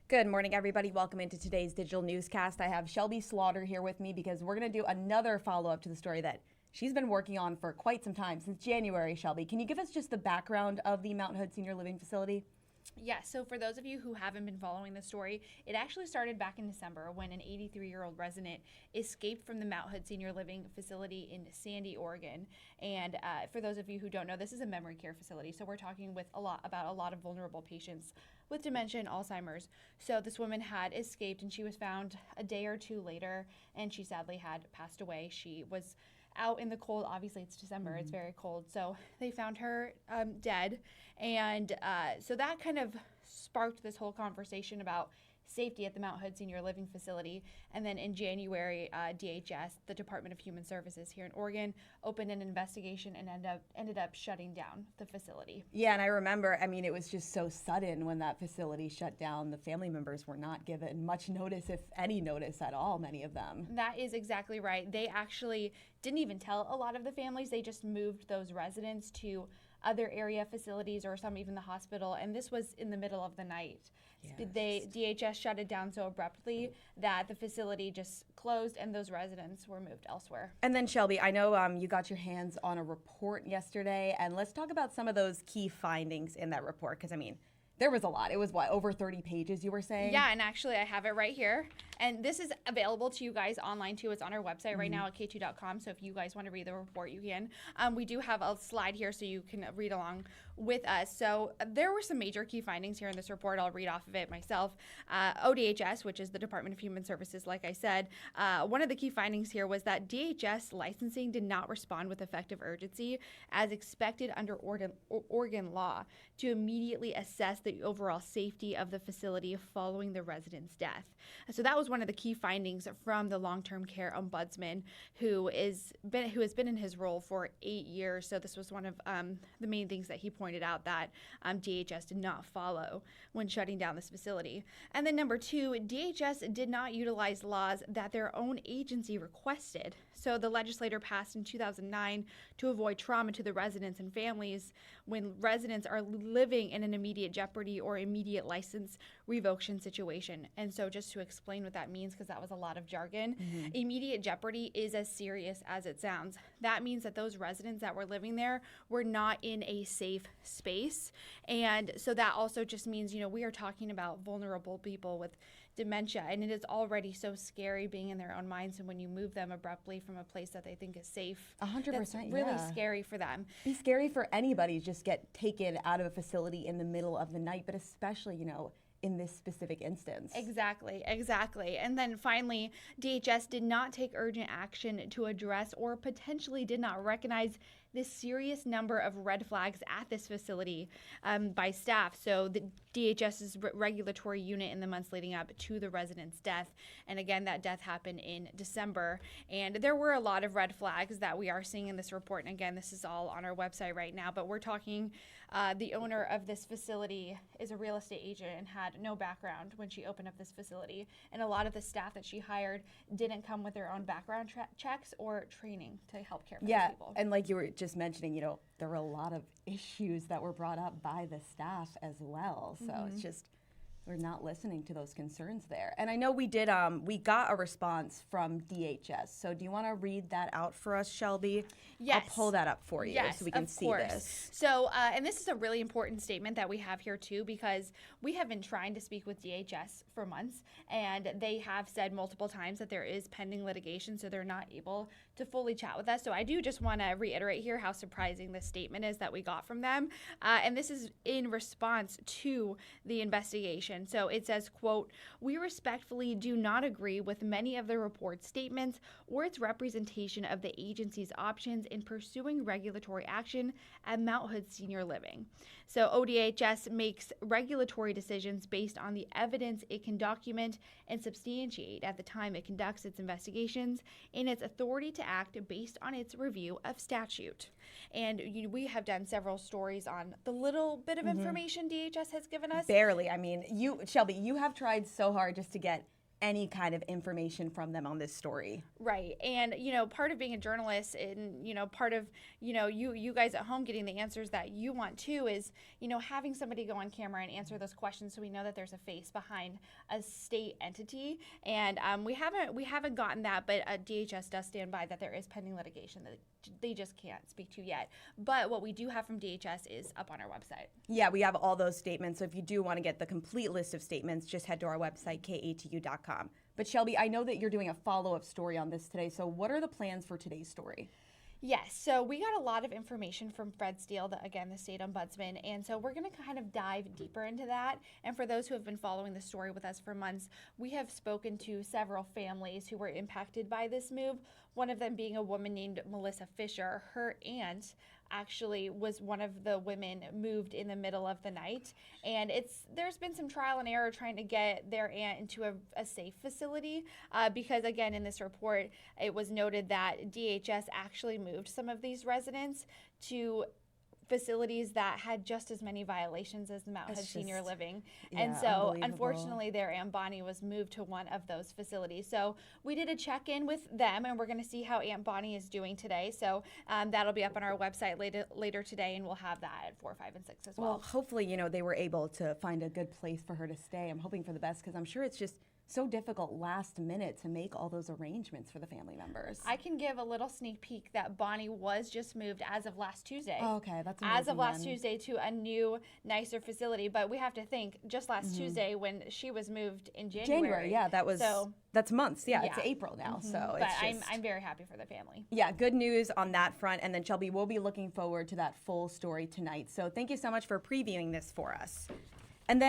Good morning, everybody. Welcome into today's digital newscast. I have Shelby Slaughter here with me because we're going to do another follow-up to the story that she's been working on for quite some time, since January. Shelby, can you give us just the background of the Mountain Hood Senior Living Facility? Yeah, so for those of you who haven't been following the story, it actually started back in December when an 83-year-old resident escaped from the Mount Hood Senior Living Facility in Sandy, Oregon. And for those of you who don't know, this is a memory care facility, so we're talking about a lot of vulnerable patients with dementia and Alzheimer's. So this woman had escaped, and she was found a day or two later, and she sadly had passed away. She was out in the cold. Obviously, it's December. It's very cold. So they found her dead. And so that kind of sparked this whole conversation about safety at the Mount Hood Senior Living Facility. And then in January, DHS, the Department of Human Services here in Oregon, opened an investigation and ended up shutting down the facility. Yeah, and I remember, it was just so sudden when that facility shut down. The family members were not given much notice, if any notice at all, many of them. That is exactly right. They actually didn't even tell a lot of the families. They just moved those residents to other area facilities, or some even the hospital, and this was in the middle of the night. Yes. DHS shut it down so abruptly that the facility just closed and those residents were moved elsewhere. And then Shelby, I know you got your hands on a report yesterday, and let's talk about some of those key findings in that report, because there was a lot. It was over 30 pages, you were saying? Yeah, and actually I have it right here. And this is available to you guys online too. It's on our website right now at Katu.com. So if you guys want to read the report, you can. We do have a slide here so you can read along with us. So there were some major key findings here in this report. I'll read off of it myself. ODHS, which is the Department of Human Services, like I said, one of the key findings here was that DHS licensing did not respond with effective urgency as expected under Oregon law to immediately assess the overall safety of the facility following the resident's death. So that was one of the key findings from the Long-Term Care Ombudsman, who has been in his role for 8 years. So this was one of the main things that he pointed out that DHS did not follow when shutting down this facility. And then number two, DHS did not utilize laws that their own agency requested. So the legislator passed in 2009 to avoid trauma to the residents and families when residents are living in an immediate jeopardy or immediate license revocation situation. And so just to explain what that means, because that was a lot of jargon, immediate jeopardy is as serious as it sounds. That means that those residents that were living there were not in a safe space. And so that also just means, we are talking about vulnerable people with dementia, and it is already so scary being in their own minds, and when you move them abruptly from a place that they think is safe, 100%, that's really scary for them. Be scary for anybody to just get taken out of a facility in the middle of the night, but especially, in this specific instance. Exactly. And then finally, DHS did not take urgent action to address or potentially did not recognize this serious number of red flags at this facility by staff. So the DHS's regulatory unit in the months leading up to the resident's death. And again, that death happened in December. And there were a lot of red flags that we are seeing in this report. And again, this is all on our website right now, but we're talking the owner of this facility is a real estate agent and had no background when she opened up this facility. And a lot of the staff that she hired didn't come with their own background checks or training to help care for these people. And like you were just mentioning, there were a lot of issues that were brought up by the staff as well. So it's just, we're not listening to those concerns there. And I know we got a response from DHS. So do you want to read that out for us, Shelby? Yes. I'll pull that up for you so we can see this. So, and this is a really important statement that we have here too, because we have been trying to speak with DHS for months, and they have said multiple times that there is pending litigation, so they're not able to fully chat with us. So I do just want to reiterate here how surprising this statement is that we got from them. And this is in response to the investigation. So it says, quote, "We respectfully do not agree with many of the report's statements or its representation of the agency's options in pursuing regulatory action at Mount Hood Senior Living." So ODHS makes regulatory decisions based on the evidence it can document and substantiate at the time it conducts its investigations and its authority to act based on its review of statute. And we have done several stories on the little bit of information DHS has given us. Barely. Shelby, you have tried so hard just to get any kind of information from them on this story. Right. And, part of being a journalist and, part of, you guys at home getting the answers that you want too is, having somebody go on camera and answer those questions so we know that there's a face behind a state entity. And we haven't gotten that, but DHS does stand by that there is pending litigation that they just can't speak to yet. But what we do have from DHS is up on our website. Yeah, we have all those statements. So if you do want to get the complete list of statements, just head to our website, katu.com. But Shelby, I know that you're doing a follow-up story on this today. So what are the plans for today's story? Yes, so we got a lot of information from Fred Steele, the state ombudsman, and so we're going to kind of dive deeper into that. And for those who have been following the story with us for months, we have spoken to several families who were impacted by this move, one of them being a woman named Melissa Fisher. Her aunt actually was one of the women moved in the middle of the night, and there's been some trial and error trying to get their aunt into a safe facility because, again, in this report it was noted that DHS actually moved some of these residents to facilities that had just as many violations as the Mount Hood Senior Living. And so unfortunately their Aunt Bonnie was moved to one of those facilities. So we did a check-in with them, and we're going to see how Aunt Bonnie is doing today. So that'll be up on our website later today, and we'll have that at 4, 5, and 6 as well. Well, hopefully, they were able to find a good place for her to stay. I'm hoping for the best because I'm sure it's just so difficult last minute to make all those arrangements for the family members. I can give a little sneak peek that Bonnie was just moved as of last Tuesday. Oh, okay, that's amazing. As of last Tuesday to a new, nicer facility. But we have to think, just last Tuesday when she was moved in January. Yeah, that's months. Yeah, it's April now. So but I'm very happy for the family. Yeah, good news on that front. And then Shelby, we'll be looking forward to that full story tonight. So thank you so much for previewing this for us. And then